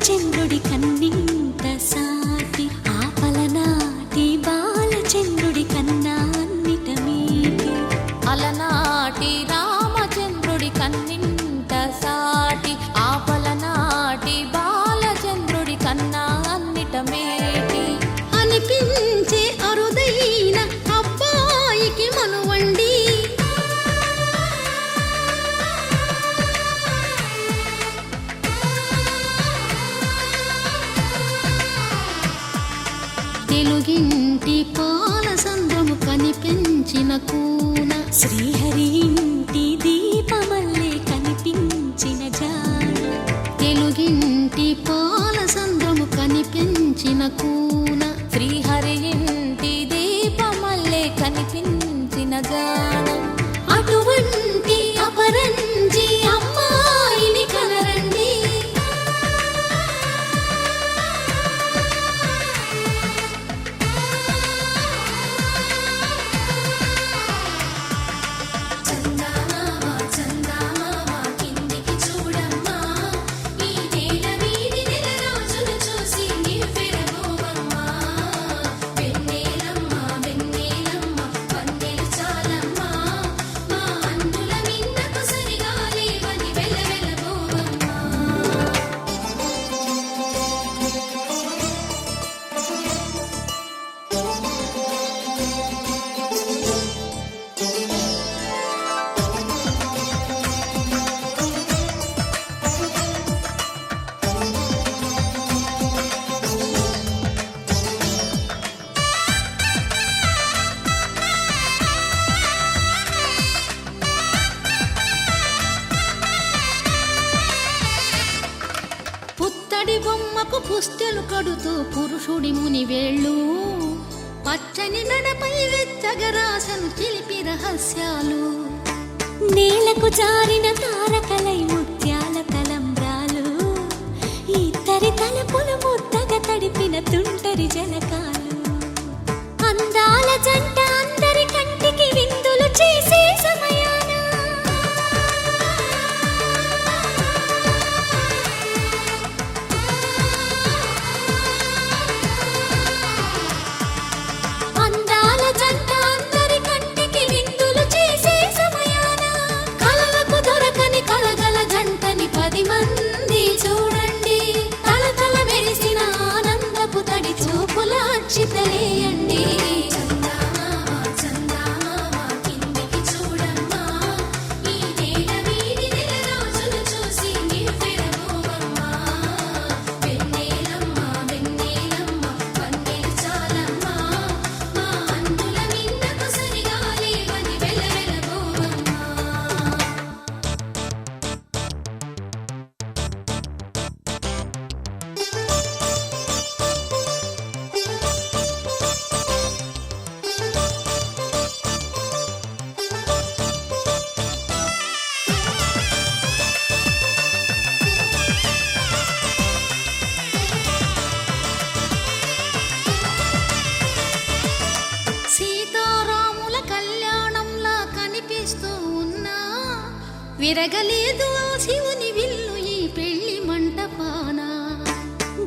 బాలచంద్రుడి కన్నింత సాటి ఆపలనాటి బాలచంద్రుడి కన్నా అన్నిట మీటి అలనాటి రామచంద్రుడి కన్నింత సాటి ఆపలనాటి బాలచంద్రుడి కన్నా అన్నిట మేటి అనిపించే అరుదైన అబ్బాయికి మనువండి తెలుగింటి పాలసంద్రము కనిపించిన కూన శ్రీహరి ఇంటి దీపమల్లే కనిపించిన జాడ తెలుగింటి పాలసంద్రము కనిపించిన కూన శ్రీహరి ఇంటి దీపమల్లే కనిపించిన జాడ అటువంటి అపరంజి అమ్మాయిని కనరండి పుత్తడి బొమ్మకు పుస్తెలు కడుతూ పురుషుడి ముని వేళ్ళు పచ్చని నడపై వెచ్చగరాసను చిలిపి రహస్యాలు నేలకు జారిన తారకలై ముత్యాల తలంబ్రాలు ఇద్దరి తలపులు ముద్దగా తడిపిన తుంటరి జలకాలు అందాల జంట అందరి కంటికి విందులు చేసే సమయాన అందాల జంట అందరి కంటికి విందులు చేసే సమయాన కలలకు దొరకని కలగల జంటని 10 మంది చూడండి తలతల మెరిసిన ఆనందపు తడి చూపుల అచ్చితలేయండి సీతారాముల కళ్యాణంలా కనిపిస్తూ ఉన్నా విరగలేదు ఆ శివుని విల్లు ఈ పెళ్లి మంటపాన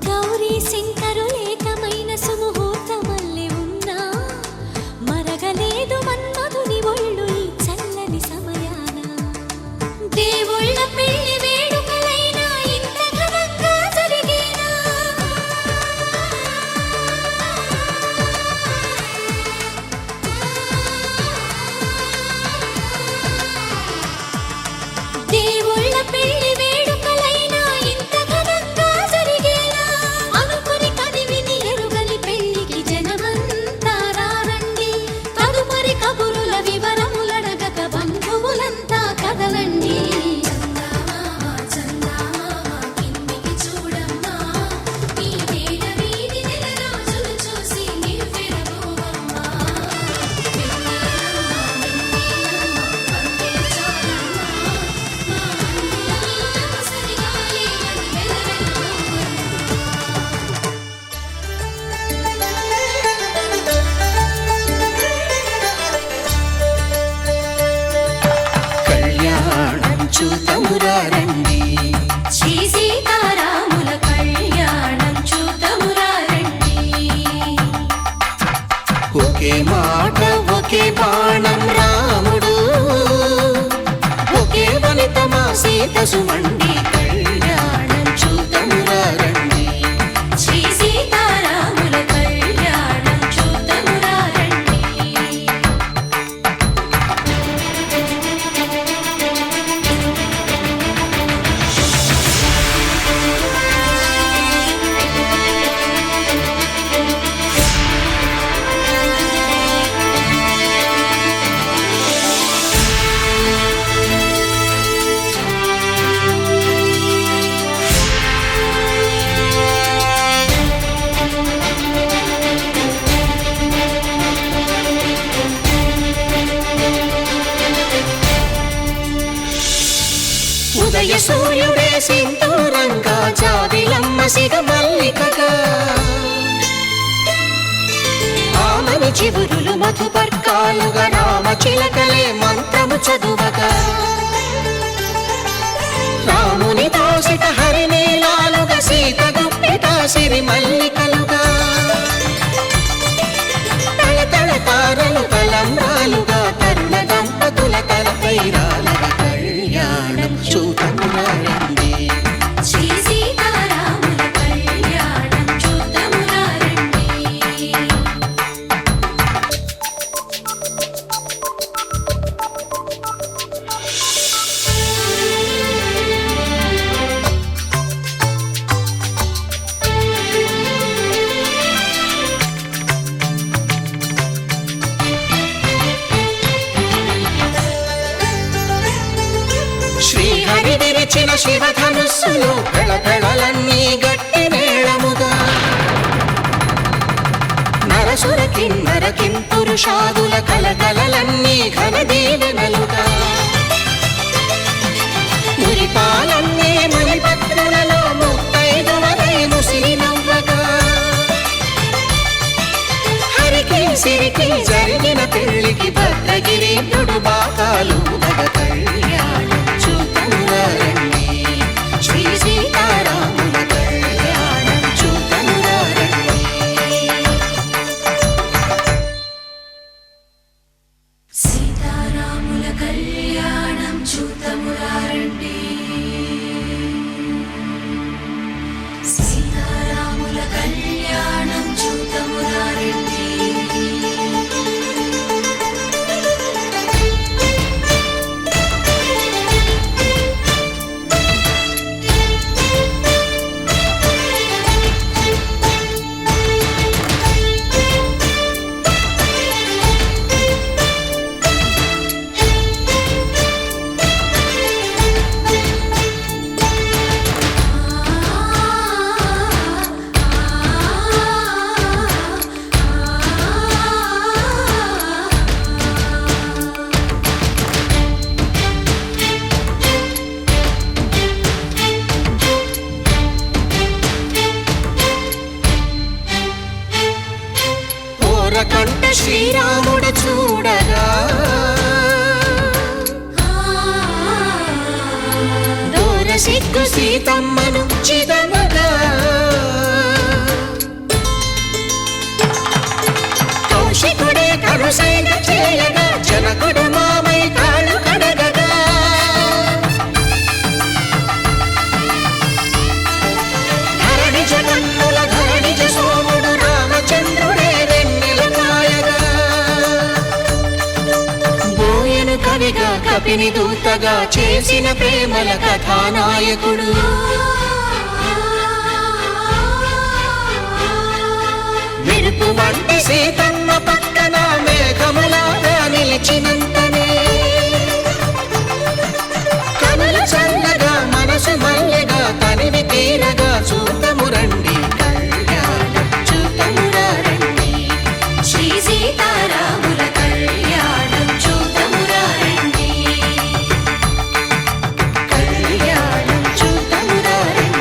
గౌరీ శంకరులేకమైన సుముహూర్తమల్లె ఉన్నా మరగలేదు మన్మధుని ఒళ్ళు ఈ చల్లని సమయాన దేవుళ్ళ పెళ్లి వేడుకలైనా ఇంత ఘనంగా జరిగేనా దేవుళ్ళ పెళ్లి సూర్యుడే సింధూరంగా జాబిలమ్మ సిగ మల్లికగా ఆమని చివురులు మధుపర్కాలుగా రామ చిలకలే మంత్రము చదువగా రాముని దోసిట హరినీలాలుగా సీత గుప్పిట సిరి మల్లికలుగా తళతళ తారలు తలంబ్రాలుగా తరుణ దంపతుల తలపై రాలగా కళ్యాణం చూడమురండి శ్రీ సీతారాముల కళ్యాణం చూద్దామురా రండి. శ్రీహరి విరిచిన శివధనుస్సులు పెళపెళలన్నీ గట్టి మేళముగా నరసుర కిన్నర కింపురుషాదుల కలకలలన్నీ ఘన దీవెనలుగా మురిపాలన్నీ మణిపత్రులలో ముత్తైదువలై ముసిరి నవ్వగా హరికి సిరికి జరిగిన పెళ్లికి భద్రగిరీంద్రుడు బాకాలు మగ కళ్యాణం చూడమురండి శ్రీ సీతారాముల కళ్యాణం చూడమురండి. సీతారాముల కళ్యాణం చూద్దామురా రండి. సీతారాముల కళ్యాణం చూద్దామురా రండి. కంట శ్రీరాముడు చూడగా దూర సిగ్గు సీతమ్మను చిదమగా కౌశికుడే కరుసైన చేయగా జనకుడు మామై కాళ్ళు కడగగా ధరణి జగన్నుల ధరణిజ సోముడు రామచంద్రుడే కవిగా కపిని దూతగా చేసిన ప్రేమల కథానాయకుడు మెరుపు వంటి సీతమ్మ పక్కన మేఘములాగా నిలిచినంతనే కనుల చల్లగా మనసు మల్లెగా తనివి తీరగా చూడమురండి కళ్యాణం చూడమురా రండి శ్రీ సీతారాముల కళ్యాణం చూద్దామురా రండి. కళ్యాణం చూడమురా రండి.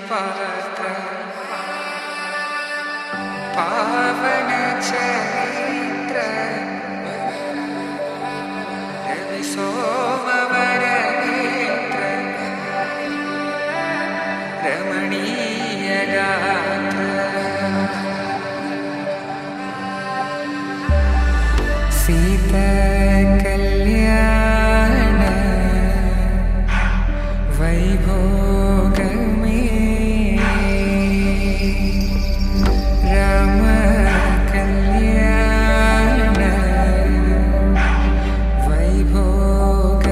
पात्र पावन चरित्र रवि सोमवर नेत्र रमणीय गात्र सीता कल्याण वैभोग में राम कल्याण वैभोग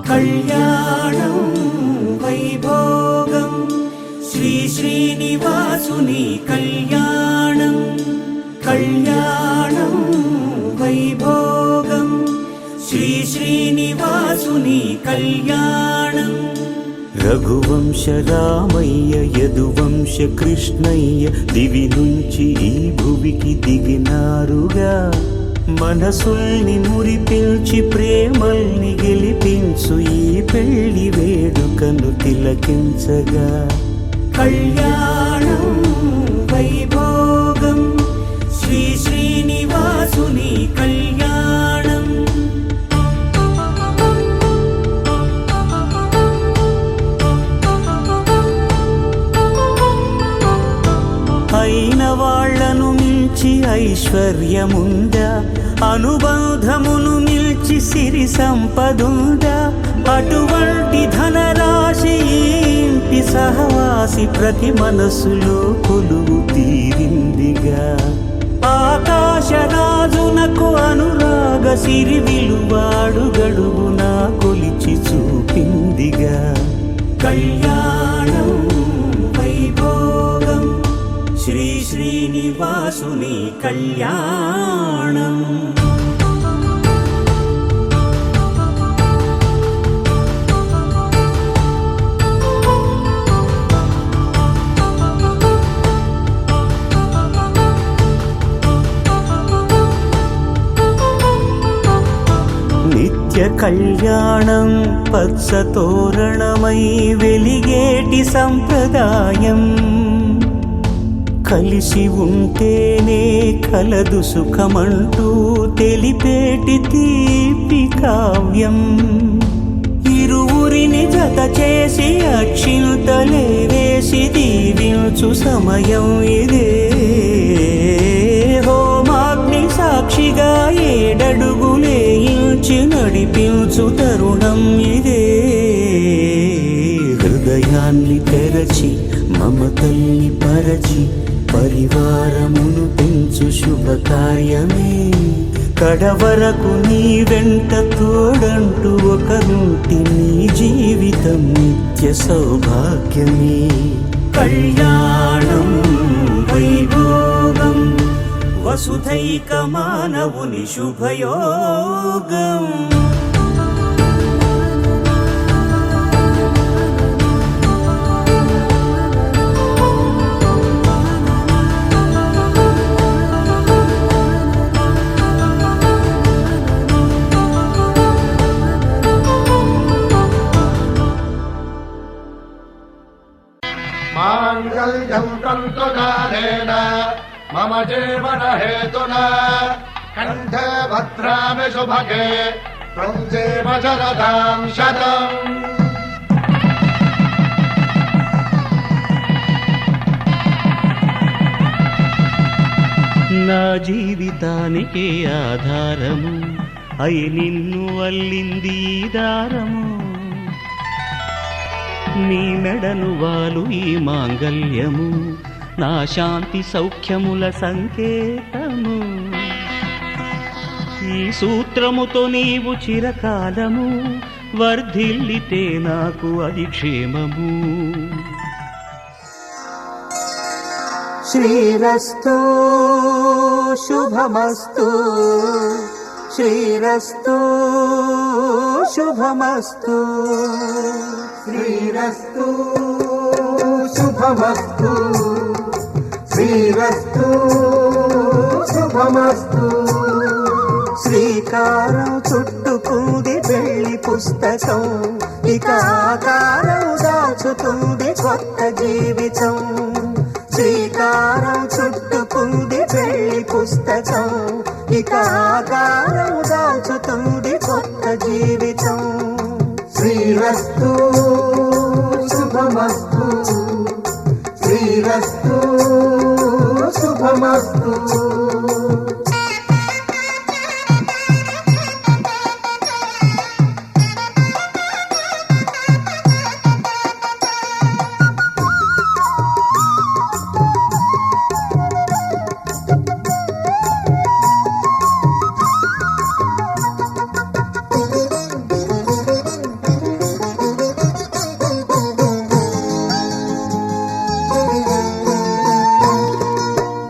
కళ్యాణం వైభోగం శ్రీ శ్రీనివాసుని కళ్యాణం కళ్యాణం వైభోగం శ్రీ శ్రీనివాసుని కళ్యాణం రఘువంశ రామయ్య యదువంశ కృష్ణయ్య దివి నుంచి ఈ భువికి దిగినారుగా మనసుల్ని మురిపించి ప్రేమల్ని గెలిపించు ఈ పెళ్లి వేడుకను తిలకించగా కళ్యాణం వైభోగం శ్రీ శ్రీనివాసుని కళ్యాణం అయిన వాళ్లను మించి ఐశ్వర్యముందా అనుబంధమును మిల్చి సిరి సంపదుందా అటువంటి ధనరాశి ఇంటి సహవాసి ప్రతి మనసులో కొలువు తీరిందిగా ఆకాశరాజునకు అనురాగ సిరి విలువాడు గడువునా కొలిచి చూపిందిగా కళ్యాణం వైభోగం శ్రీ శ్రీనివాసుని కళ్యాణం నిత్య కళ్యాణం పచ్చ తోరణమై వెలిగేటి సంప్రదాయం కలిసి ఉంటేనే కలదు సుఖమంటూ తెలిపేటి తీపి కావ్యం ఇరువురిని జత చేసి అక్షింతలే వేసి దీవించు సమయం ఇదే హోమాగ్ని సాక్షిగా ఏడడుగులే ఇంచి నడిపించు తరుణం ఇదే హృదయాన్ని తెరచి మమతల్ని పరచి పరివారమును పెంచు శుభకార్యమే కడవరకు నీ వెంట తోడంటూ ఒకరుంటి నీ జీవితం నిత్య సౌభాగ్యమే కళ్యాణం వైభోగం వసుధైక మానవుని శుభయోగం माङ्गल्यं तन्तुकालेन मम जीवन हेतुना कण्ठे भद्रामि शुभगे त्वं जीव शरदां शतम् నా జీవితానికి ఆధారము అయి నిన్ను అల్లింది దారము నీ మెడను వాలు ఈ మాంగల్యము నా శాంతి సౌఖ్యముల సంకేతము ఈ సూత్రముతో నీవు చిరకాలము వర్ధిల్లితే నాకు అది క్షేమము. శ్రీరస్తు శుభమస్తు, శ్రీరస్తు శుభమస్తు, శ్రీరస్తు శుభమస్తు, శ్రీరస్తు శుభమస్తు. శ్రీకారం చుట్టుకుంది వెళ్లి పుస్తకం, ఇక ఆకారం దాచుతుంది కొత్త జీవితం. శ్రీకారం చుట్టుకుంది వెళ్లి పుస్తకం, ఇక ఆకారం దాచుతుంది కొత్త జీవితం. శ్రీరస్తు శుభమస్తు, శ్రీరస్తు శుభమస్తు.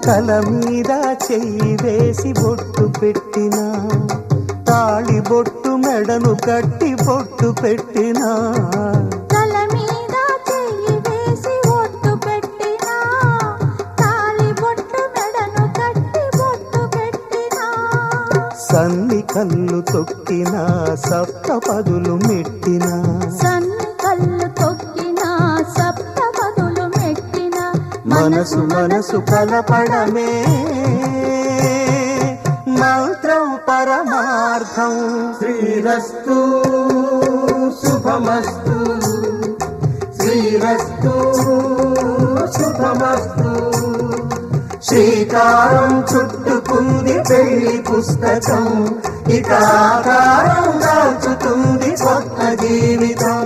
తల మీద చెయ్యి వేసి బొట్టు పెట్టినా, తాళి బొట్టు మెడను కట్టి బొట్టు పెట్టినా, తల మీద చెయ్యి వేసి బొట్టు పెట్టినా, తాళి బొట్టు మెడను కట్టి బొట్టు పెట్టినా, సన్ని కళ్ళు తొక్కినా సప్త పదులు మెట్టినా, సన్ని కళ్ళు తొక్కినా సప్త పదులు మెట్టినా, మనసు మనసు కలపడమే మంత్రం పరమార్థం. శ్రీరస్తు శుభమస్తు, శ్రీరస్తు శుభమస్తు. శ్రీకారం చుట్టుకుంది పెళ్లి పుస్తకం, ఇక ఆకారం దాచుతుంది కొత్త జీవితం.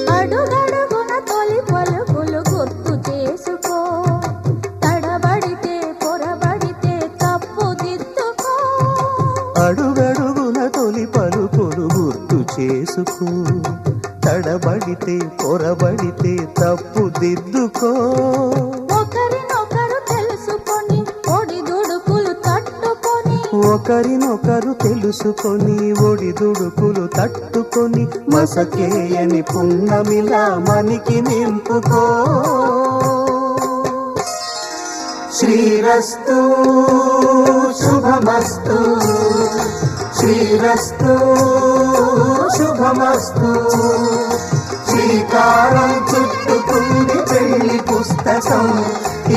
అడుగడుగున తొలి పలుకులు గుర్తు చేసుకో, తడబడితే పొరబడితే తప్పు దిద్దుకో. అడుగడుగున తొలి పలుకులు గుర్తు చేసుకో, తడబడితే పొరబడితే తప్పు దిద్దుకో. ఒకరినొకరు తెలుసుకొని ఒడిదుడుకులు తట్టుకొని, ఒకరినొకరు తెలుసుకొని ఒడిదుడుకులు తట్టుకొని, మసకేయని పున్నమిలా మనికి నింపుకో. శ్రీరస్తు శుభమస్తు, శ్రీరస్తు శుభమస్తు. శ్రీకారం చుట్టుకుంది పెళ్లి పుస్తకం,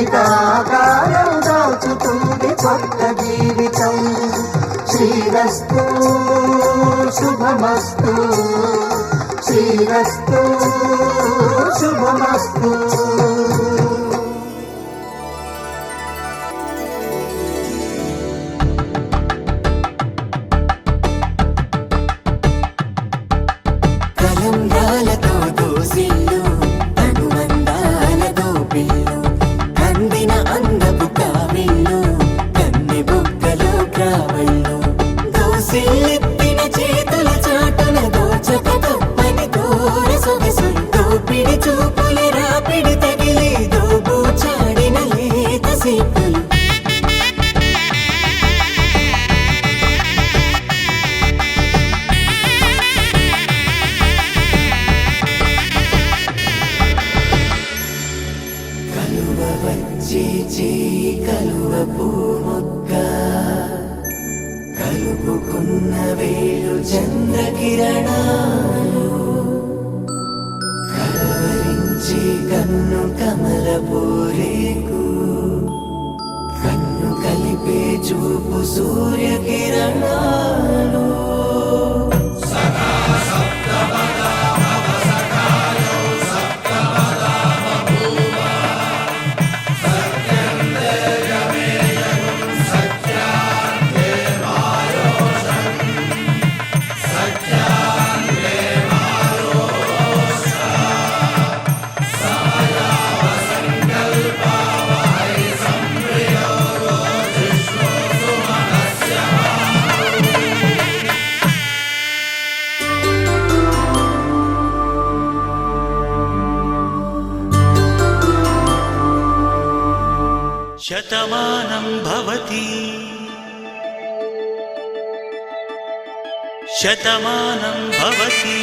ఇక ఆకారం దాచుతుంది కొత్త జీవితం. శ్రీరస్తు శుభమస్తు, శ్రీరస్తు శుభమస్తు. కలంబ్రాలతో దోసిల్లు, అనుబంధాలతో పిల్లు, కందిన అందపు కావిళ్ళు, కన్నె బుగ్గలో క్రావళ్ళు, దోసిల్లెత్తిన చేతుల చాటున దోచక తప్పని దూర సొగసులు, దోపిడి చూపుల రాపిడి తగిలి దోబూచాడిన లేత సీపులు. కలువ వచ్చే చేయి కలువ పూమొక్క, కలుపుకున్న వేలు చంద్రకిరణాలు, కలవరించే కన్ను కమల పూరేకు, కన్ను కలిపే చూపు సూర్యకిరణాలు. శతమానం భవతి శతమానం భవతి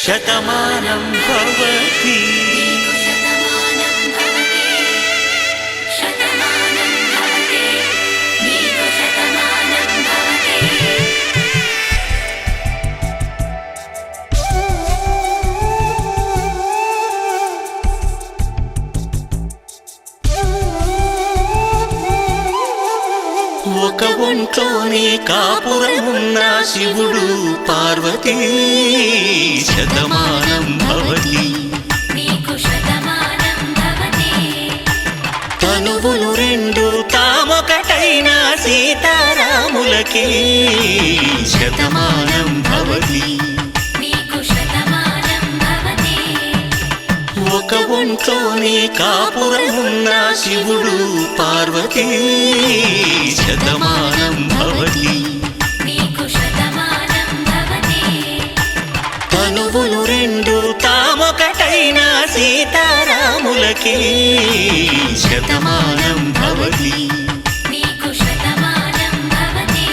శతమానం భవతి నీకు శతమానం భవతి శతమానం భవతి నీకు శతమానం భవతి ఒక ఒంట్లోనే కాపురమున్న శివుడు పార్వతీ శతమానం భవతి నీకు శతమానం భవతి తనువులు రెండు తామొకటైన సీతారాములకి శతమానం భవతి నీకు శతమానం భవతి ఒక ఒంట్లోనే కాపురమున్న శివుడు పార్వతీ శతమానం భవతి నీకు శతమానం భవతి తనువులు రెండు తామొకటైన సీతారాములకి శతమానం భవతి నీకు శతమానం భవతి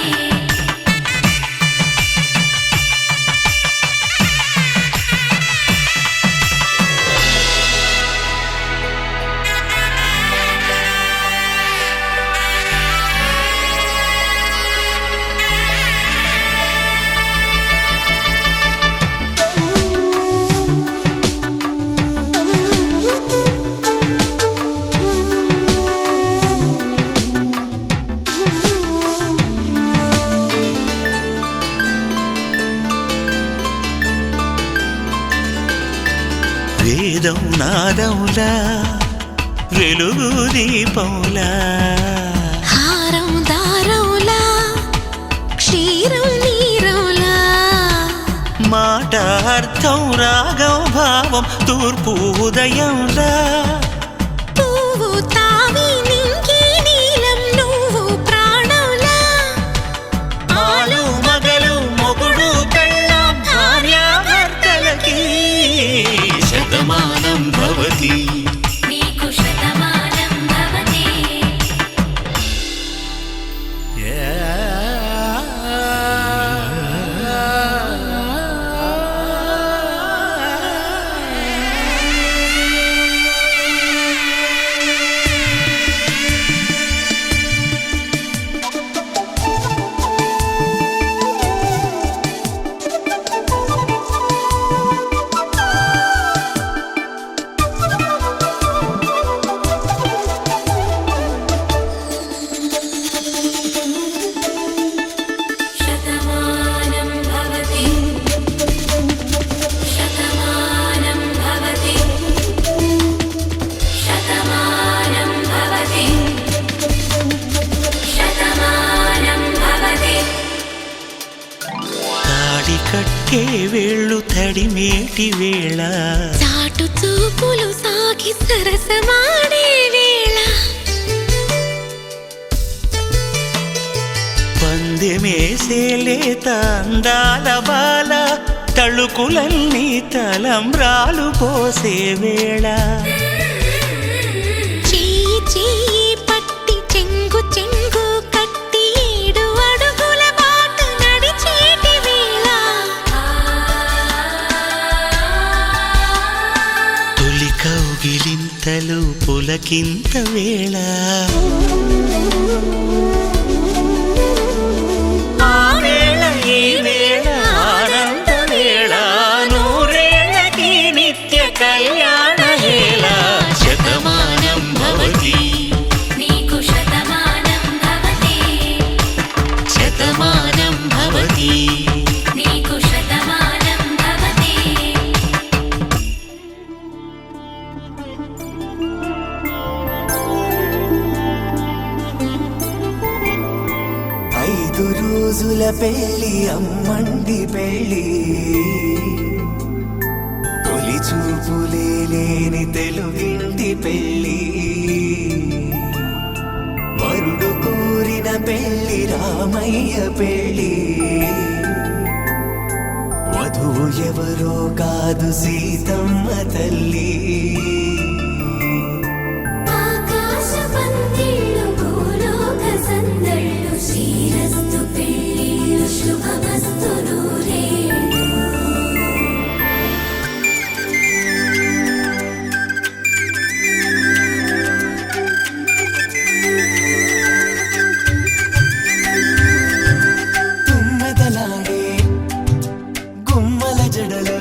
వేదం నాదములా వెలుగు దీపములా హారం దారవులా క్షీరం నీరవులా మాట అర్థం రాగం భావం తూర్పు ఉదయంలా పువ్వు తావి నింగి నీలం నువ్వు ప్రాణంలా ఆలు మగలు మొగుడు పెళ్ళాం భార్యాభర్తలకి శతమానం భవతి నీకు శతమానం భవతి శతమానం భవతి శతమానం భవతి శతమానం భవతి శతమానం భవతి తాడి కట్టే వేళ్ళు తడిమేటి వేళ చాటు చూపులు సాగి సరసమాడే వేళ పందెమేసేలేత అందాల బాల తళుకులన్నీ తలంబ్రాలు పోసే వేళ చెయ్యి చెయ్యి పట్టి చెంగు చెంగు కట్టి 7 అడుగుల బాట నడిచేటి వేళ తొలి కౌగిలింతలు పులకింత వేళ ఆ వేళ ఈ వేళ ఆనంద వేళ నూరేళ్ళకి నిత్య కళ్యాణ వేళ శతమానం భవతి నీకు శతమానం భవతి శతమానం భవతి నీకు శతమానం భవతి ఐదు రోజుల పెళ్లి అమ్మండి పెళ్లి తొలి చూపులే లేని తెలుగింటి పెళ్లి వరుడు కోరిన పెళ్లి రామయ్య పెళ్లి వధువు ఎవరో కాదు సీతమ్మ తల్లి శ్రీరస్తు పెళ్ళిళ్ళు శుభమస్తు నూరేళ్ళు. తుమ్మెదలాడే గుమ్మల జడలు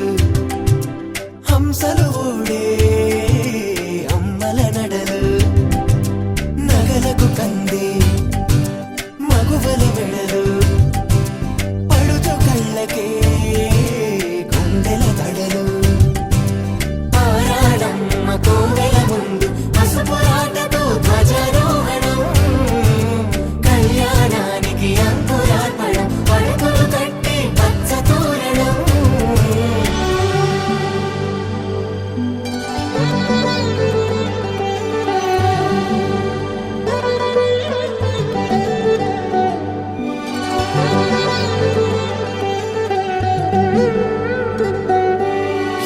హంసలు ఓడే అమ్మల నడలు నగలకు కందే మగువల వెడలు పడుచు కళ్ళకే గుండెల తడలు ఆరాడమ్మ కోవెల ముందు పసుపురాటతో ధ్వజారోహణం కళ్యాణానికి అంకురార్పణం పడకలు కట్టి పచ్చ తోరణం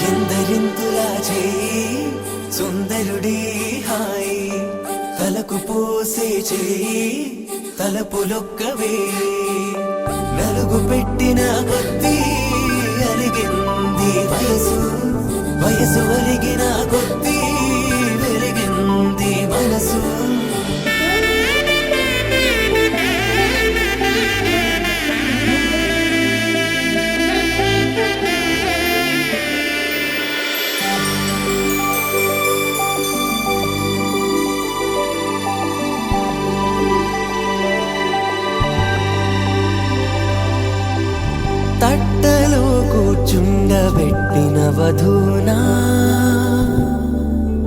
ఎందరింతులా చేయి సుందరుడి హాయి తలకు పోసే చేయి తలపులొక్కవే నలుగు పెట్టిన కొద్దీ అలిగింది వయసు వయసు అలిగిన కొద్దీ వెలిగింది మనసు తట్టలో కూర్చుండబెట్టిన వధూనా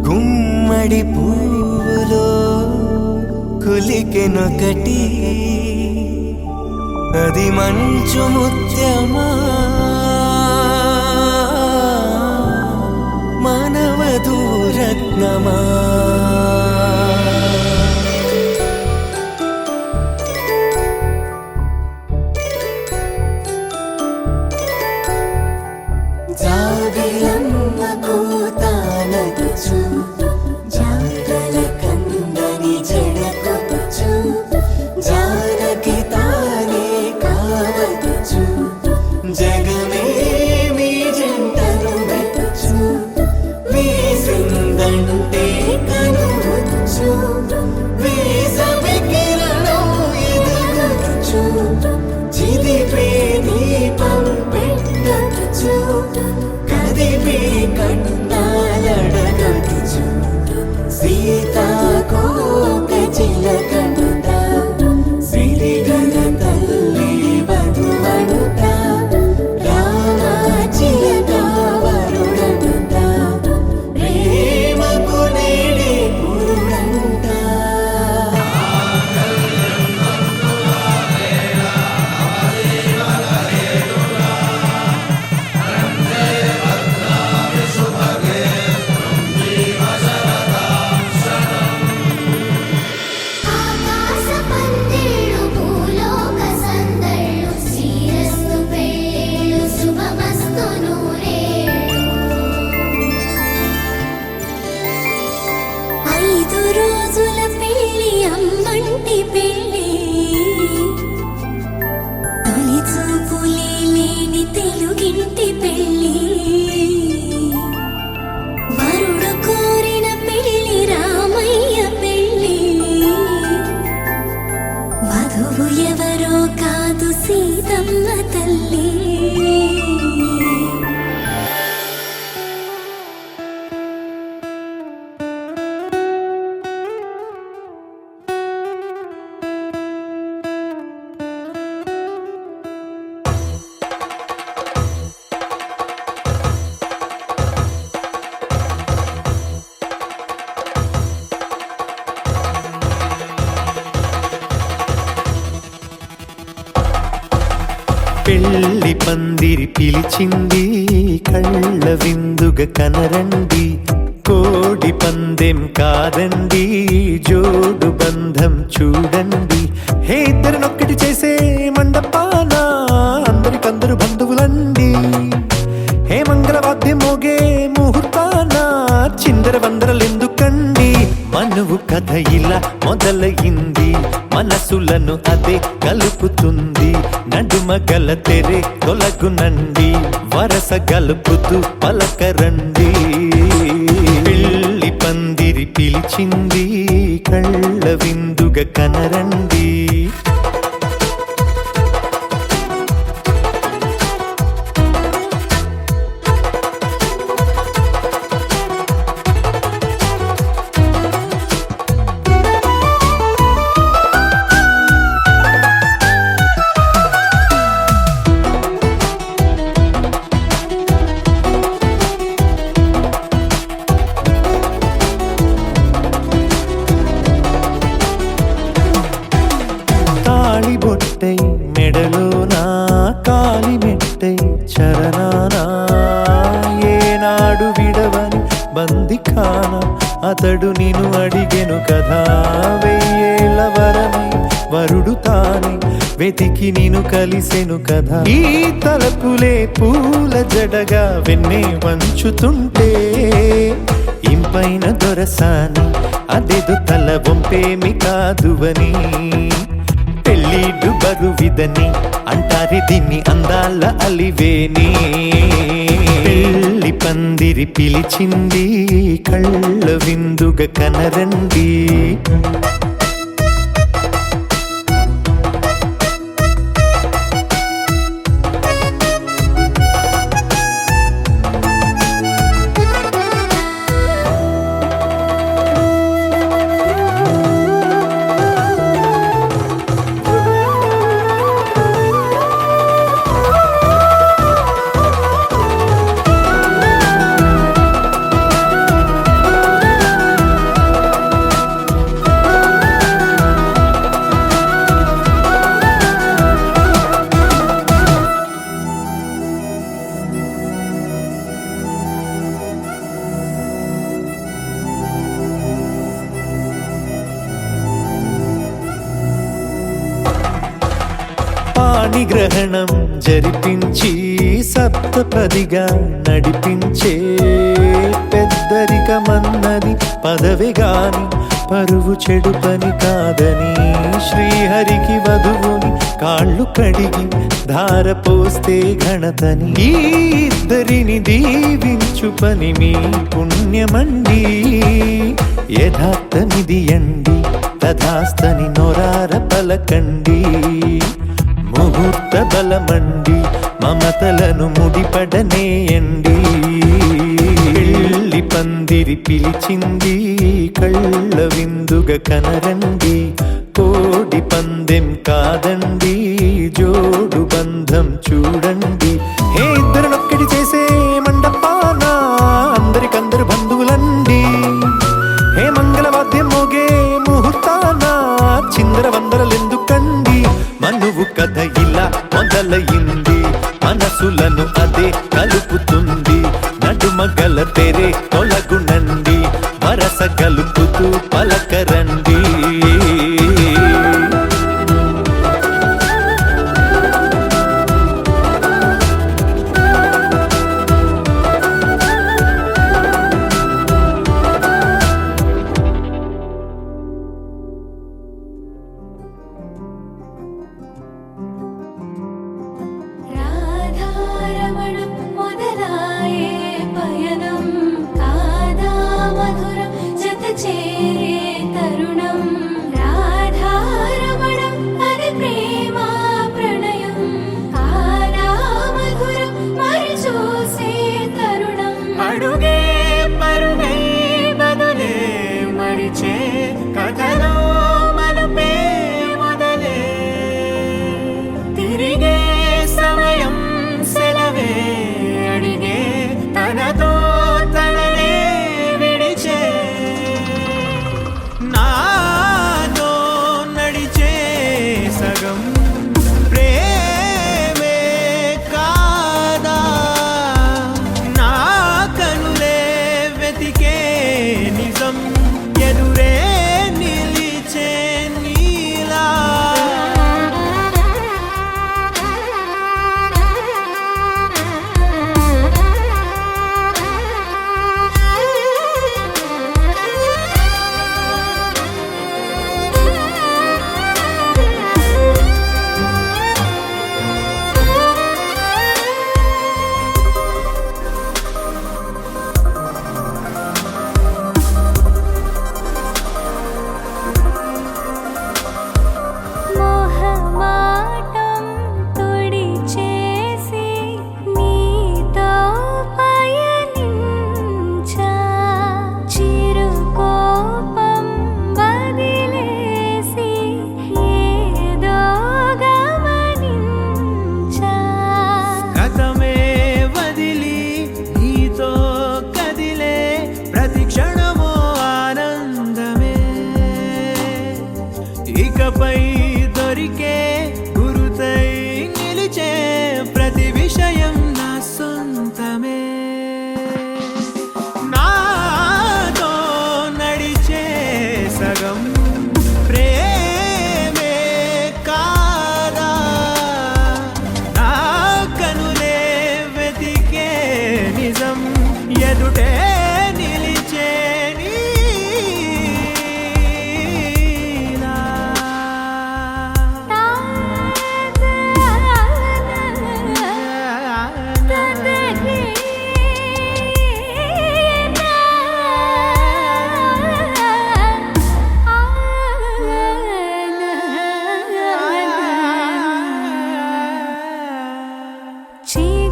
గుమ్మడి పువ్వులో కులికెనొకటి అది మంచు ముత్యమా మానవధూరత్నమా జాబిలమ్మ కోతానదుచు జాడల కందని జడకొచ్చు జానకి తానే కావదుచు జగమే మీ జంటను వెతుచు వీసిందంటే కనువచ్చు వీసవి కిరణం ఎదుగుచు చిదిపే దీపం పెట్టచ్చు కదిపే కన్నాలడగచ్చు సీతాకోక చిలకనుట సిరిగల తల్లి వధువనుట రామ చిలక వరుడనుట ప్రేమకు నేడే పురుడంట ఆకాశ పందిళ్ళు భూలోక సందళ్ళు శ్రీరస్తు పెళ్ళిళ్ళు శుభమస్తు నూరేళ్ళు. 5 రోజుల పెళ్లి అమ్మంటి పెళ్లి తొలి చూపులే లేని తెలుగింటి పెళ్లి వరుడు కోరిన పెళ్లి రామయ్య పెళ్లి వధువు ఎవరో కాదు సీతమ్మ తల్లి. పెళ్లి పందిరి పిలిచింది కళ్ళ విందుగా కనరండి కోడి పందెం కాదండి జోడు బంధం చూడండి హే ఇద్దరినొక్కటి చేసే మండపాన అందరికందరు బంధువులండి హే మంగళవాద్యం మోగే ముహూర్తాన చిందర వందరలెందుకండి మనువు కథ ఇలా మొదలయింది, మనసులను అదే కలుపుతుంది. నడుమ గల తెరే తొలగునండి, వరస గలుపుతూ పలకరండి. పెళ్లి పందిరి పిలిచింది, కళ్ళ విందుగా కనరండి. బొట్టై మెడలోనా, కాలి మెట్టై చరణానా, ఏనాడు విడవని బందిఖాన అతడు నిన్ను అడిగెను కదా. వెయ్యేళ్ళ వరమై వరుడు తానే వెతికి నిన్ను కలిసెను కదా. ఈ తలపులే పూల జడగా వెన్నే వంచుతుంటే, ఇంపైన దొరసాని అదేదో తల వంపేమి కాదువని. పెళ్ళిడు బరువిదని అంటారే దీన్ని అందాల అలివేని. పెళ్లి పందిరి పిలిచింది, కళ్ళ విందుగా కనరండి. పాణిగ్రహణం జరిపించి సప్తపదిగా నడిపించే, పెద్దరికమన్నది పదవి గాని పరువు చెడు పని కాదని. శ్రీహరికి వధువుని కాళ్ళు కడిగి ధార పోస్తే ఘనతని. ఈ ఇద్దరిని దీవించు పని మీ పుణ్యమండి. యథార్థనిది అండి, తథాస్తని నొరార పలకండి. ముహూర్త బలమండి, మమతలను ముడిపడనేయండి. పెళ్లి పందిరి పిలిచింది, కళ్ళ విందుగా కనరండి. కోడి పందెం కాదండి, జోడు బంధం చూడండి. హే ఇద్దరునొక్కడి చేసే మండపాన అందరికందరు బంధువులండి. హే మంగళవాద్యం మోగే ముహూర్తాన చిందర వందరలెందుకండి. మనువు కథ ఇలా మొదలయింది, మనసులను అదే కలుపుతుంది. నడుమ గల తెరే తొలగునండి, వరస గలుపుతూ పలకరండి. రాధారమణం మొదలాయే పయనం, కాదా మధురం జత చేరే తరుణం. రాధారమణం అది ప్రేమ ప్రణయం, కాదా మధురం మరి చూసే తరుణం. అడుగే పరుగై బదులే మరిచే కథలో మలుపే మొదలే. తిరిగే సమయం సెలవే అడిగే, తనతో తననే విడిచే. నాతో నడిచే సగం ప్రేమే కాదా, నా కనులే ఎదుటే నిలిచే నీలా.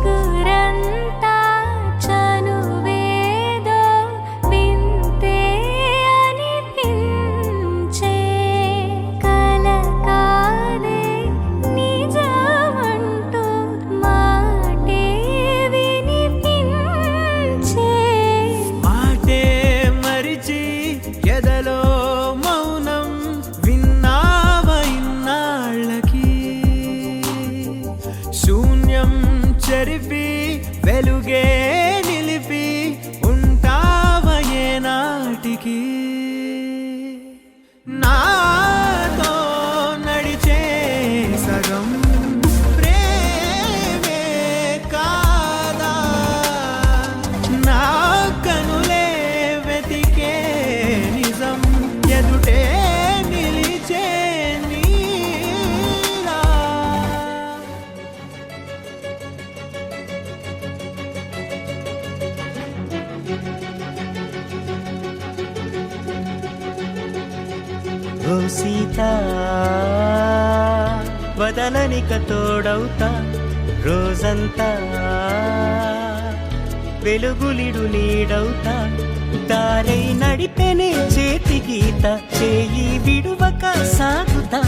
చిగురంతా చనువేదో వింతే అనిపించే కల కాదే నిజమంటూ మాటే వినిపించే మాటే మరిచి ఎదలో మౌనం విన్నావ ఇన్నాళ్ళకి శూన్యం చెరిపి వెలుగే నిలిపి ఉంటావ ఏనాటికి నాతో నడిచే సగం ప్రేమే కాదా నా కనులే వెతికే నిజం ఎదుటే నిలిచే నీలా. ఓ సీత వదలనిక తోడవుతా రోజంతా వెలుగులిడు నీడవుతా దారై నడిపెనే చేతి గీత చేయి విడువక సాగుతా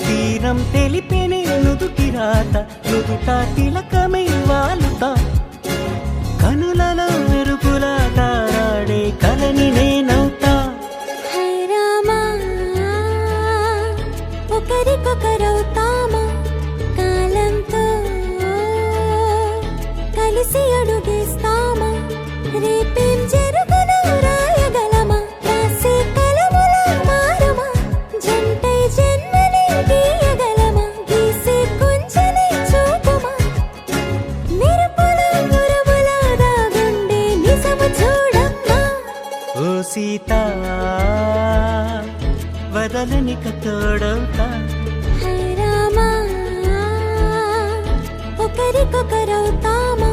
తీరం తెలిపెనే నుదుటి రాత నుదుట తిలకమై వాలుతా కనులలో మెరుపులా తారాడే కలని నేనవుతా. హై రామా ఒకరికొకరవుతామా కాలంతో కలిసి అడుగేస్తామా రేపేం జరుగునో రాయగలమా రాసే కలముల మారమా జంటై జన్మని గీయగలమా గీసే కొంచెనే చూపుమా మెరుపుల మురముల దాగుండే నిజము చూడమ్మా. ఓ సీత వదలనిక తోడవుతా హై రామా ఒకరికొకరవుతామా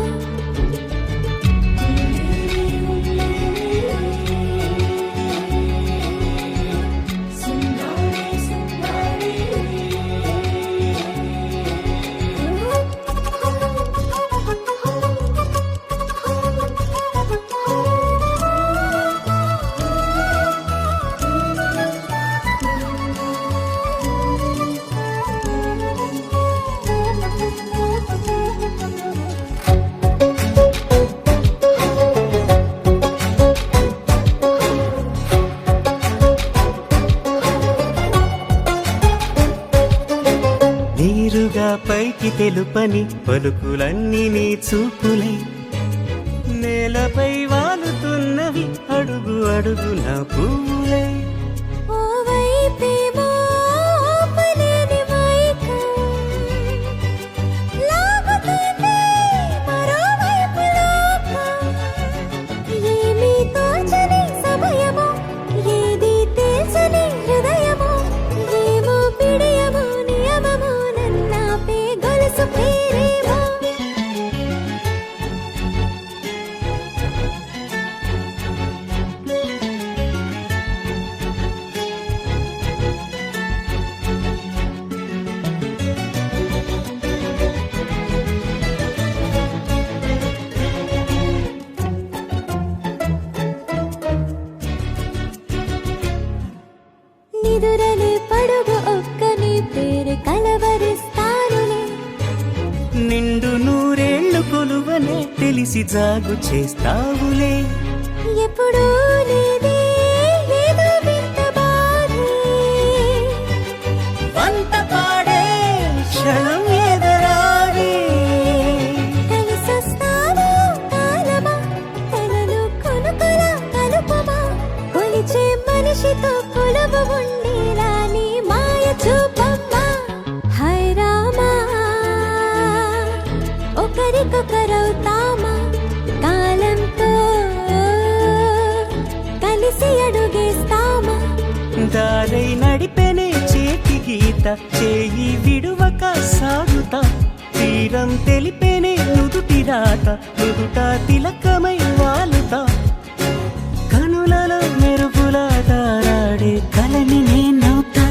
నీరుగా పైకి తెలుపని పలుకులన్నీ నీ చూపులై నేలపై వాలుతున్నవి అడుగు అడుగు నా పువ్వులై. ఓ వైపేమో ఆపలేని మైకం లాగుతుంది మరోవైపు లోకం ఏమీ తోచని సమయమో ఏది తేల్చని హృదయమో ఏమో పిడియమో నియమమో నన్నాపే గొలుసు పేరేమో. నిదురలే పడుగు ఒక్కని పేరు కలవరిస్తానులే నిండు నూరేళ్లు కొలువనే తెలిసి జాగు చేస్తావులే. ఎప్పుడూ లేదే ఏదో వింత బాధే వంత పాడే క్షణం ఎదురాగే కలిసొస్తావో కాలమా కలలు కొనుకల కలుపమా కొలిచే మనిషితో కొలువు ఉండేలా నీ మాయ చూపమ్మా. హై రామా ఒకరికొకరవుతామా కాలంతో కలిసి అడుగేస్తామా దారై నడిపెనే చేతి గీత చేయి విడువక సాగుతా తీరం తెలిపేనే నుదుటి రాత నుదుట తిలకమై వాలుతా కనులలో మెరుపులా తారాడే కలని నేనవుతా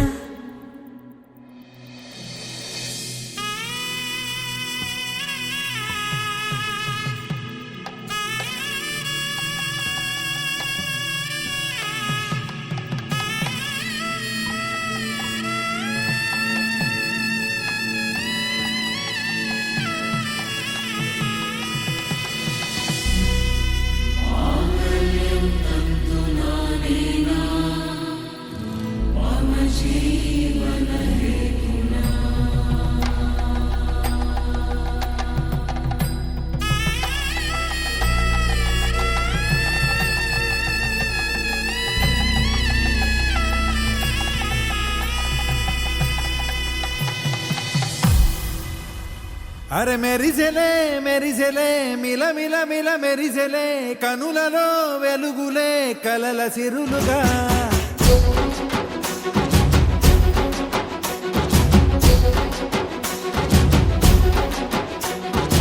అరే మెరిసెలే మెరిసెలే మిల మిల మిల మెరిసెలే కనులలో వెలుగులే కలల సిరులుగా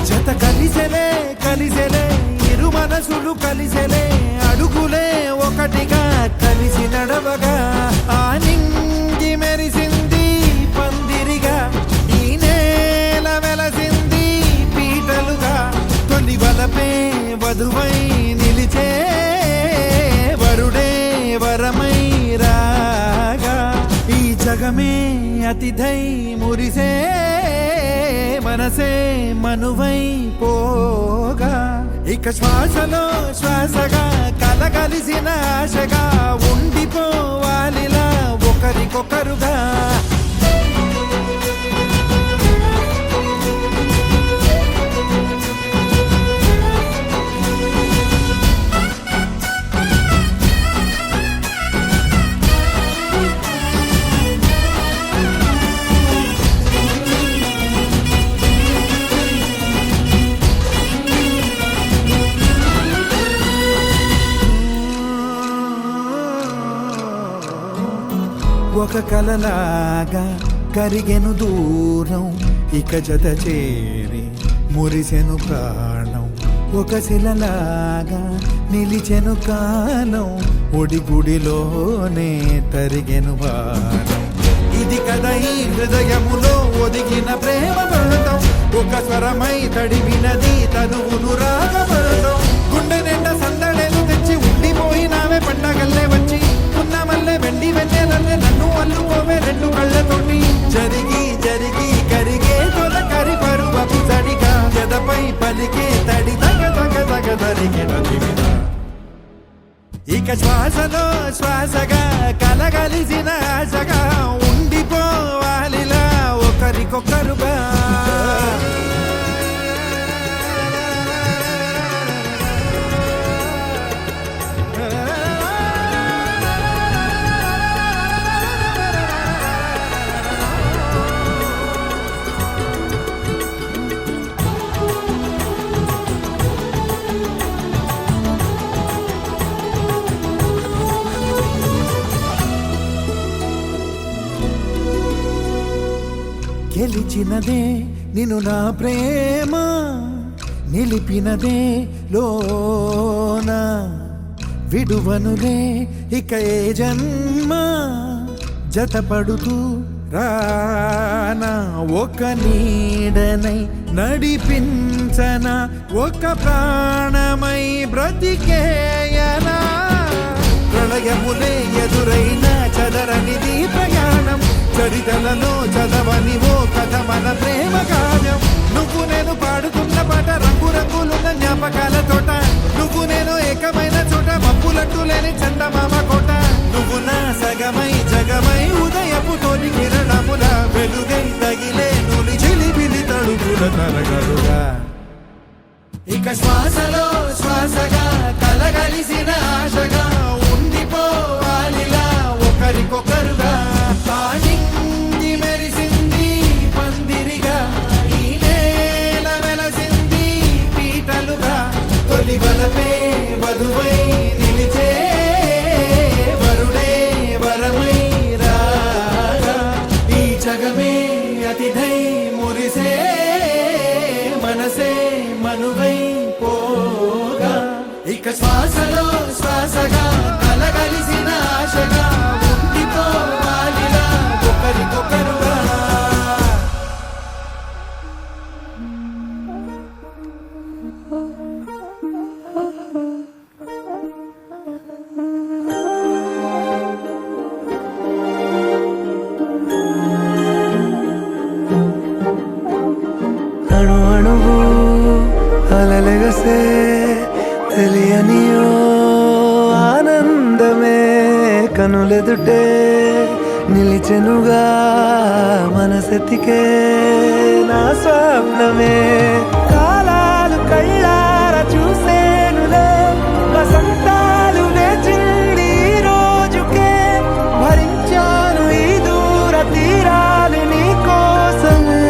జత కలిసెలే కలిసెలే ఇరు మనసులు కలిసెలే అడుగులే ఒకటిగా కలిసి నడవగా ఆ నింగి మెరిసింది పందిరిగా ఈ నేల వెలసింది పీటలుగా తొలి వలపే వధువై నిలిచే వరుడే వరమై రాగా ఈ జగమే అతిథై మురిసే మనసే మనువై పోగా ఇక శ్వాసలో శ్వాసగా కలగలిసిన ఆశగా ఉండిపోవాలిలా ఒకరికొకరుగా ఒక కలలాగా కరిగెను దూరం ఇక జత చేరి మురిసెను ప్రాణం ఒక శిలలాగా నిలిచెను కాలం ఒడిగుడిలోనే తరిగెను వారం ఇది కదా ఈ హృదయములో ఒదిగిన ప్రేమ పడతాం ఒక స్వరమై తడివినది తనువును రాగపడతాం గుండె నిండా సందడేలు తెచ్చి ఉండిపోయినావే పండగల్లే వచ్చి ఉన్నమల్లే వెండి వెన్నెలల్లే నన్ను అల్లుకోవే రెండు కళ్ళతోటి జరిగి జరిగి కరిగే తొల కరి పరువపు తడిగా ఎదపై పలికే తడి తగ తగ తగ తరిగిన దివిన ఇక శ్వాసలో శ్వాసగా కలగలిసిన ఆశగా ఉండిపోవాలిలా ఒకరికొకరుగా గెలిచినదే నిన్ను నా ప్రేమ నిలిపినదే లోన విడువనులే ఇక ఏ జన్మ జతపడుతూ రానా ఒక నీడనై నడిపించన ఒక ప్రాణమై బ్రతికేయనా ప్రళయములే ఎదురైన చదరనిది ప్రయాణం చరితలలో చదవని ఓ కథ మన ప్రేమ కావ్యం నువ్వు నేను పాడుతున్న పాట రంగు రంగులున్న జ్ఞాపకాల తోట నువ్వు నేను ఏకమైన చోట మబ్బులట్టు లేని చందమామ కోట నువ్వు నా సగమై జగమై ఉదయపు తోని కిరణముల వెలుగై తగిలే నులి చిలిపిలి తడుపుల తరగలుగా ఇక శ్వాసలో శ్వాసగా కలగలిసిన ఆశగా ఉండిపోవాలిలా ఒకరికొకరుగా నింగి మెరిసింది పందిరిగా ఈ నేల వెలసింది పీటలుగా తొలి బలపే వధువై నిలిచే ఇక శ్వాసలో శ్వాసగా కలగలిసిన ఆశగా ఉండిపోవాలిరా ఒకరికొకరుగా. అణు అణువు అలలెగసే తెలియనియో ఆనందమే కనులెదుటే నిలిచెనుగా మనసెతికే నా స్వప్నమే కాలాలు కళ్ళార చూసేనులే వసంతాలు వేచింది ఈ రోజుకే భరించాను ఈ దూర తీరాలు నీ కోసమే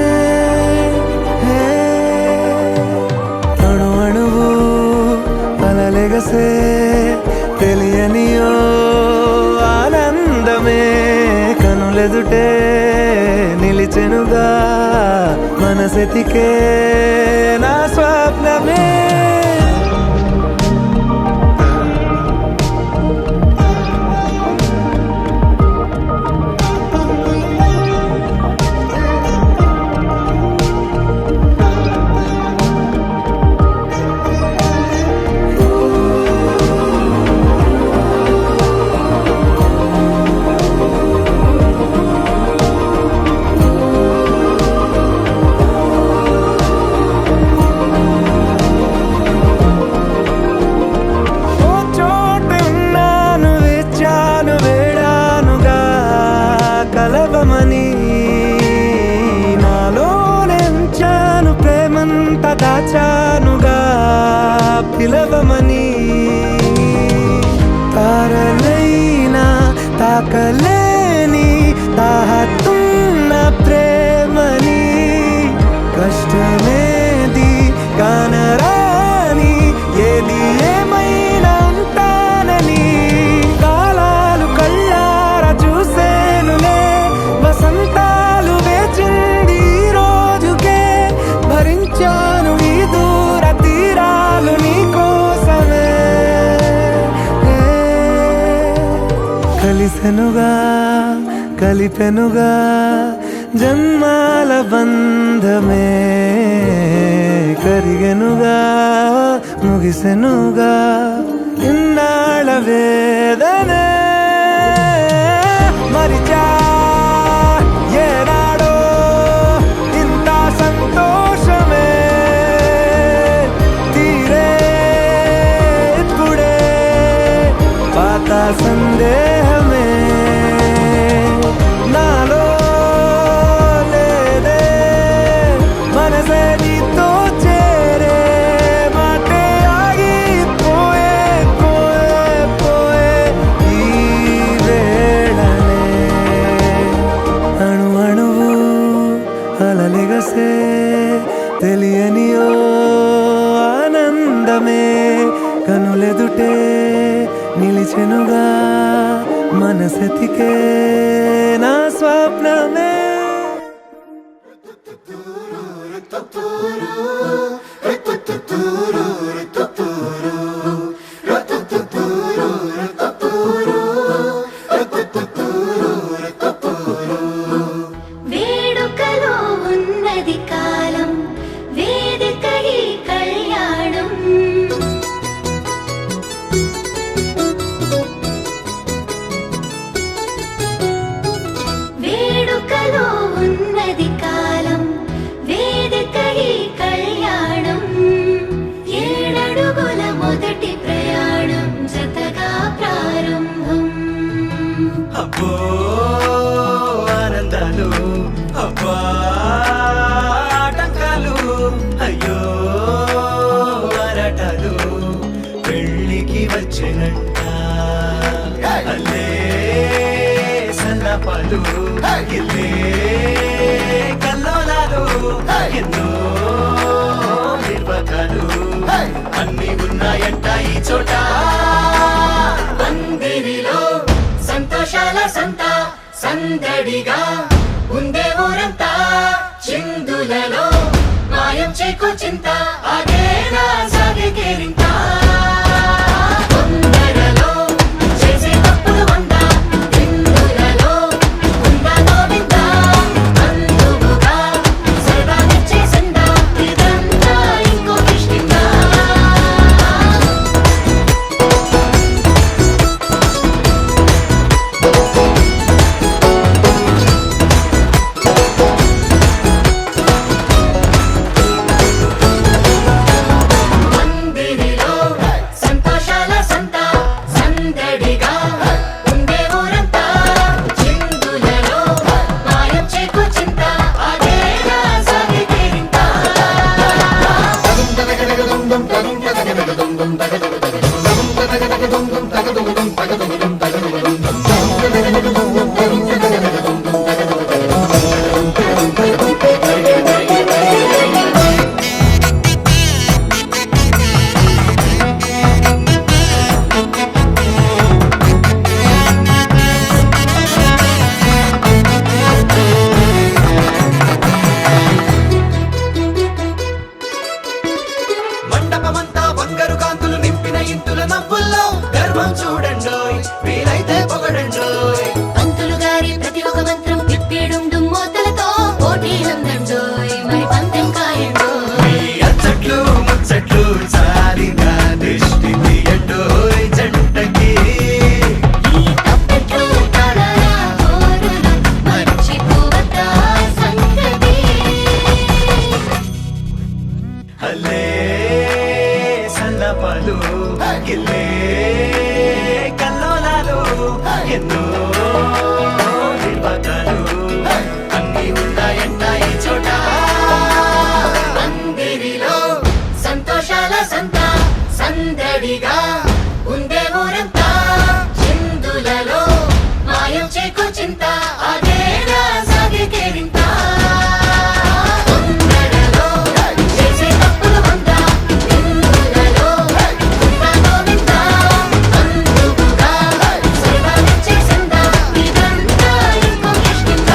అణు అణువు అలలెగసే తెలియనియో ఆనందమే కనులెదుటే నిలిచెనుగా మనసెతికే నా స్వప్నమే. ఓ చోటున్నాను వేచాను వేడానుగా కలవమని నాలోనెంచాను ప్రేమంత దాచానుగా పిలవమని తారలైనా తాకలేని తాహతున్న ప్రేమని కష్టమేది కానరాని ఏది ఏమైనా ఉంటానని కాలాలు కళ్ళార చూసేనులే వసంతాలు వేచింది ఈ రోజుకే భరించాను ఈ దూర తీరాలు నీ కోసమే కలిసెనుగా కలిపెనుగా జన్మాల బంధమే కరిగెనుగా ముగిసెనుగా ఇన్నాళ్ళ వేదనే మరిచా ఏనాడో ఇంత సంతోషమే తీరే ఇప్పుడే పాత సందేహమే నాలో లేదే మనసే నీతో చేరే మాటే ఆగిపోయే పోయే పోయే ఈ వేళనే అణు అణువు అలలెగసే తెలియనియో ఆనందమే కనులెదుటే నిలిచెనుగా మనసెతికే నా స్వప్నమే. వేడుకలో ఉన్నది కాలం వేదిక ఈ కళ్యాణం వేడుకలో ఉన్నది కాలం వేదిక ఈ కళ్యాణం ఏడడుగుల మొదటి ప్రయాణం జతగా ప్రారంభం. అబ్బో ఆనందాలు అబ్బా ఆటంకాలు అయ్యో ఆరాటాలు పెళ్ళికి వచ్చినంట అల్లే సన్నపాలు ఇల్లే కల్లోలాలు ఎన్నో నిర్వకాలు అన్ని ఉన్నాయంట ఈ చోట పందిరిలో సంతోషాల సంత సందడిగా ఉందే ఊరంతా చిందులలో మాయం చేకో చింత ఆగేనా సాగే కేరింత మండపమంతా బంగారు కాంతులు నింపిన ఇంతుల నవ్వుల్లో గర్వం చూడండోయ్ వీలైతే పొగడండోయ్ పంతులు గారి ప్రతి ఒక్క మంత్రం తిప్పిడుండు మోతలతో పోటీ ఉందండోయ్ మరి పందెం కాయండోయ్ ఈ అచ్చట్లు ముచ్చట్లు చాలిన దృష్టి తీయండోయ్ జంటకి ఈ తప్పెట్లు తాళాల హోరులు మర్చిపోవద్దా సంగతి హల్లే సల్లపలు గిల్లే కల్లోలాలు ఎన్నో నిర్వకాలు అన్ని ఉన్నాయంట ఈ చోట పందిరిలో సంతోషాల సంత సందడిగా ఉండే ఊరంతా చిందులలో మాయం చేకు చింత అదేలా సాగే కేరింత తొందరలో చేసే తప్పులు వంద ఇందులలో ఉందా గోవింద అందుకుగా సర్వాలిచ్చేసిందా ఇదంతా ఇంకో కిష్కింద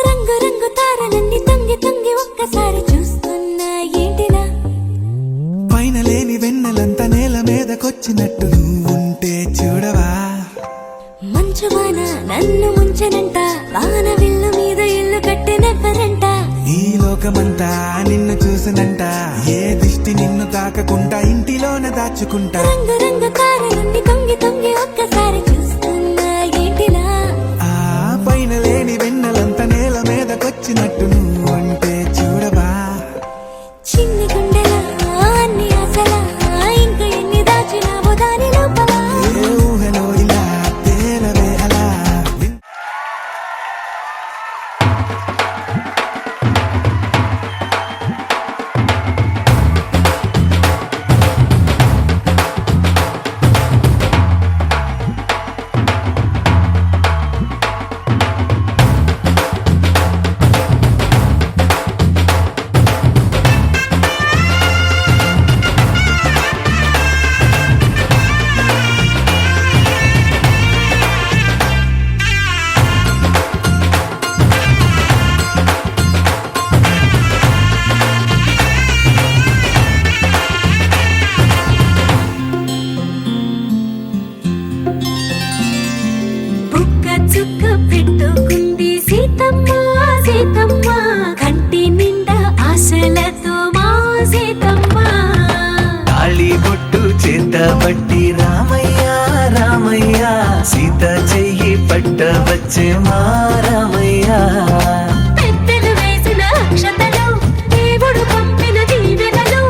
రంగు రంగు తారలన్నీ తొంగి తొంగి ఒక్కసారి చూస్తున్నా ఏంటిలా పైన లేని వెన్నెలంతా నేల మీదకొచ్చినట్టు నువ్వుంటే చూడవా మంచు వాన నన్ను ముంచనంట వాన విల్లు మీద ఇల్లు కట్టినెవ్వరంట ఈ లోకమంతా నిన్ను చూసినంట ఏ దిష్టి నిన్ను తాకకుండా ఇంటిలోన దాచుకుంటా రంగు రంగు తారలన్నీ తొంగి తొంగి ఒక్కసారి చూస్తున్నా ఏంటిలా ఆ పైన లేని వెన్నెలంతా నేల మీదకొచ్చినట్టు నువ్వుంటే చూడవా చిన్ని గుండెలా అన్ని ఆశలా ఇంకా ఎన్ని దాచినావో దాని లోపల ఏ ఊహలో ఇలా తేలవే అలా బుక్క చుక్క పెట్టుకుంది సీతమ్మ సీతమ్మ కంటి నిండా ఆశలతో మా సీతమ్మ తాళి బొట్టు చేత పట్టి రామయ్య రామయ్య సీత చెయ్యి పట్ట వచ్చే మా రామయ్య పెద్దలు వేసిన అక్షతలు దేవుడు పంపిన దీవెనలు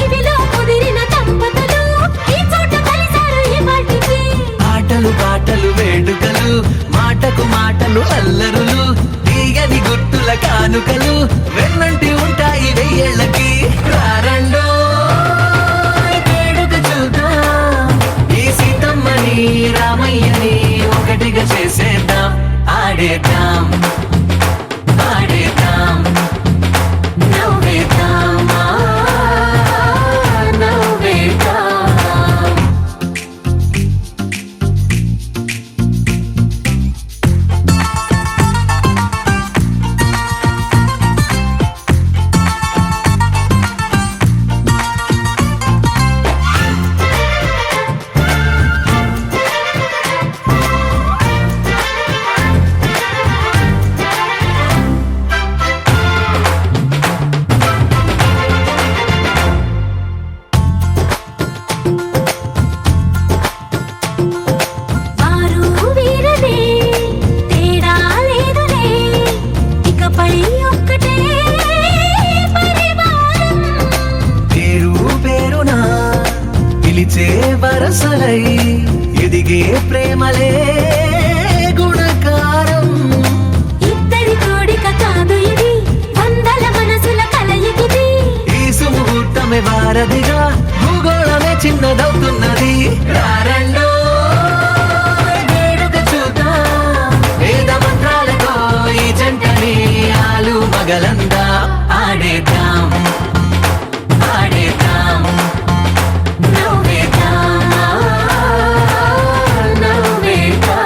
ఇవిలో కుదిరిన దంపతులు ఈ చోట కలిసారు ఈ వాటికి ఆటలు పాటలు వేడుకలు మాటకు మాటలు అల్లరులు తీయని గుట్టుల కానుకలు వెన్నంటి ఉంటాయి వెయ్యేళ్ళకి రారండో వేడుక చూద్దాం ఈ సీతమ్మని రామయ్యని ఒకటిగా చేసేద్దాం ఆడేద్దాం ఆడేద్దాం నవ్వేద్దాం నవ్వేద్దాం కలిగే ప్రేమలే గుణకారం. ఇద్దరి కోడిక కాదు ఇది, వందల మనసుల కలయికిది. ఈ సుముహూర్తమే వారధిగా, భూగోళమే చిన్నదవుతున్నది. రారండో వేడుక చూద్దాం, వేద మంత్రాలతో ఈ జంటని ఆలు మగలందా ఆడేద్దాం, ఆడేద్దాం, నవ్వేద్దాం, నవ్వేద్దాం.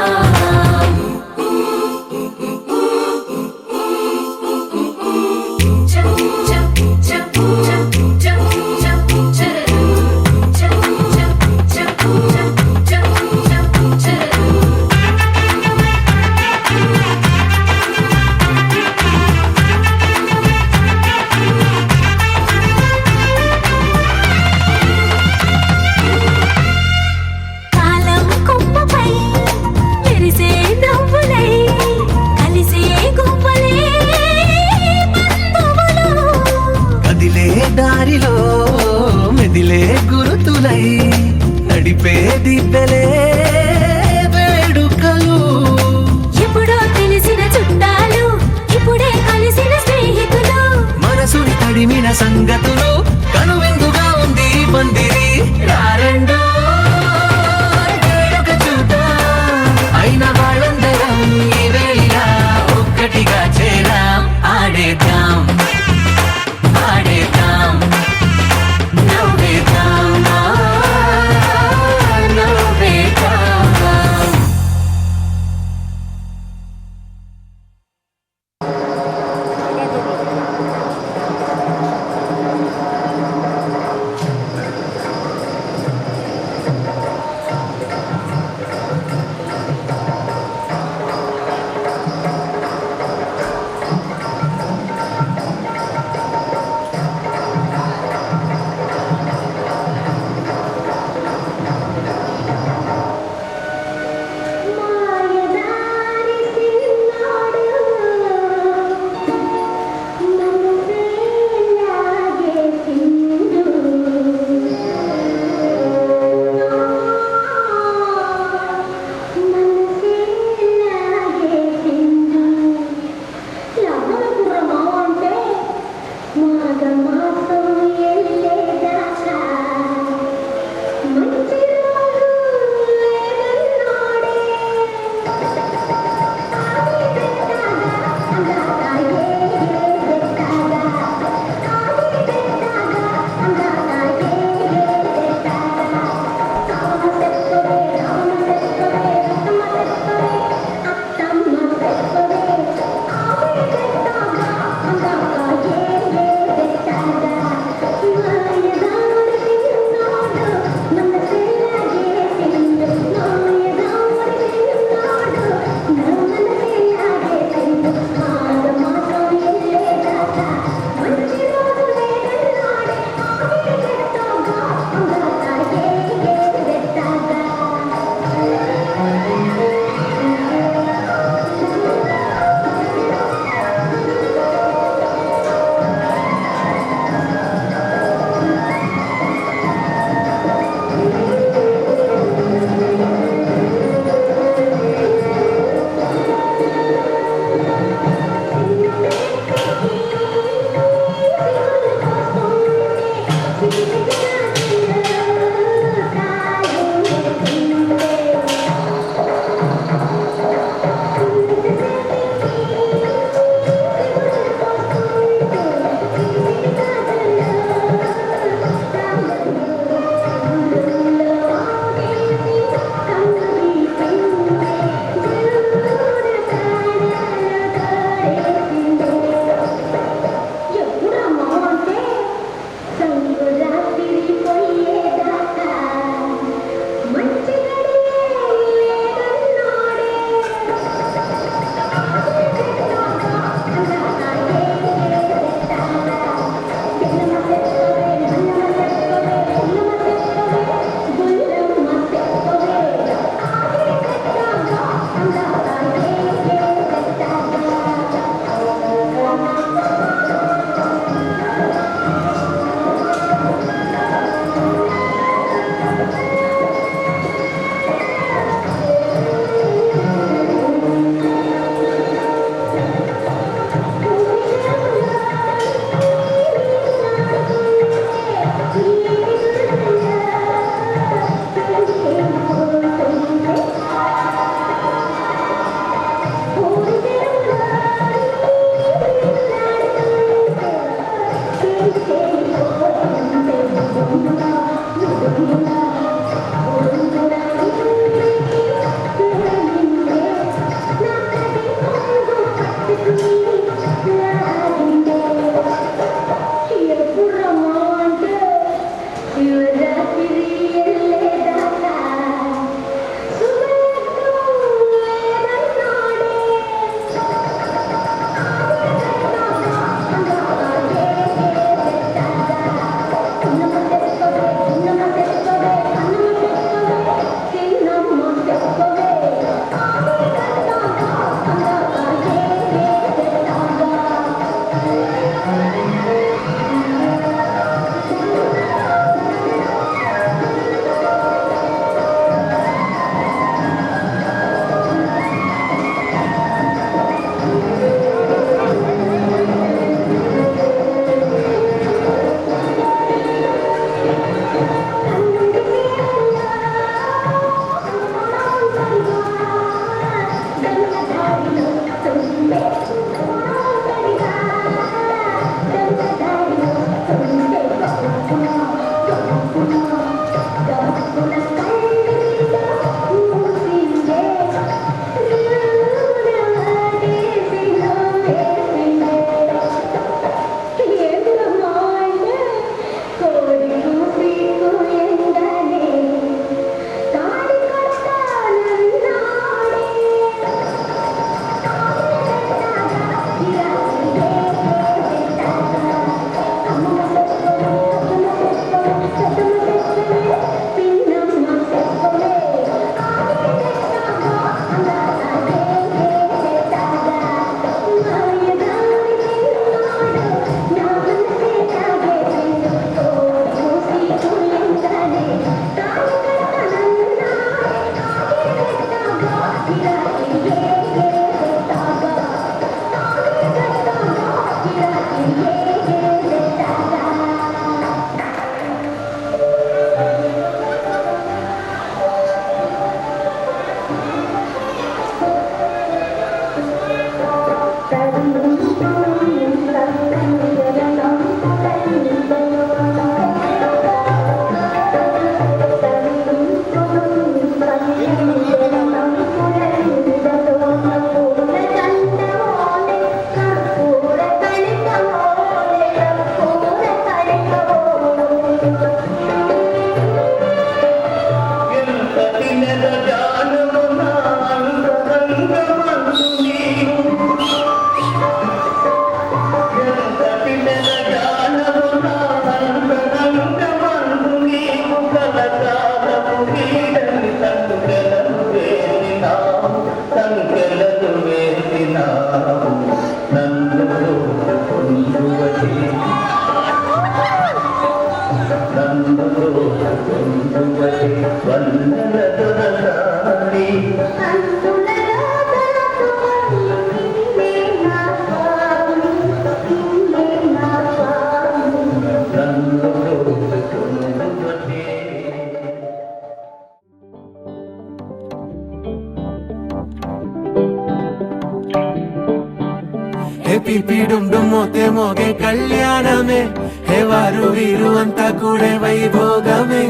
హే పిపి డుమ్ డుమ్ మోతే మోగే కళ్యాణమే హే వారు వీరు అంతా కూడే వైభోగమే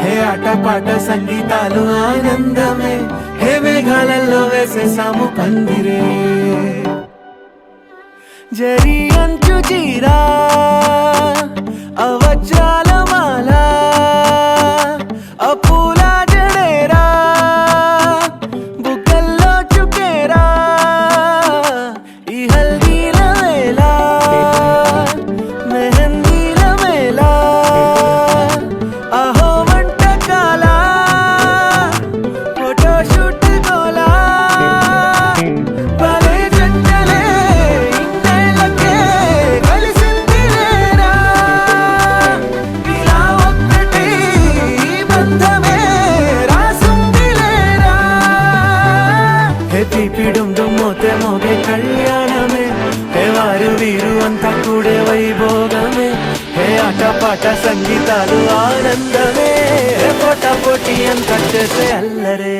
హే ఆటపాట సంగీతాలు ఆనందమే హే మేఘాలలో వేసేసాము పందిరే జరి అంచు చీరా అవజ్రాల మాల అపూల జడేరా బుగ్గల్లో చుకేరా ఈ హల్దీల వేళ మెహందీల వేళ అహో వంటకాల ఫోటోషూట్ గోలా భలే జంటలే ఇన్నేళ్ళకే కలిసిందిలేరా ఇలా ఒక్కటి బంధమే రాసుందిలేరా హే పిపి డుమ్ డుమ్ మోతే మోగే కళ్యాణమే హే వారు వీరు అంతా కూడే వైభోగమే హే ఆటపాట సంగీతాలు ఆనందమే హే పోటా పోటీ అంతా చేసే అల్లరే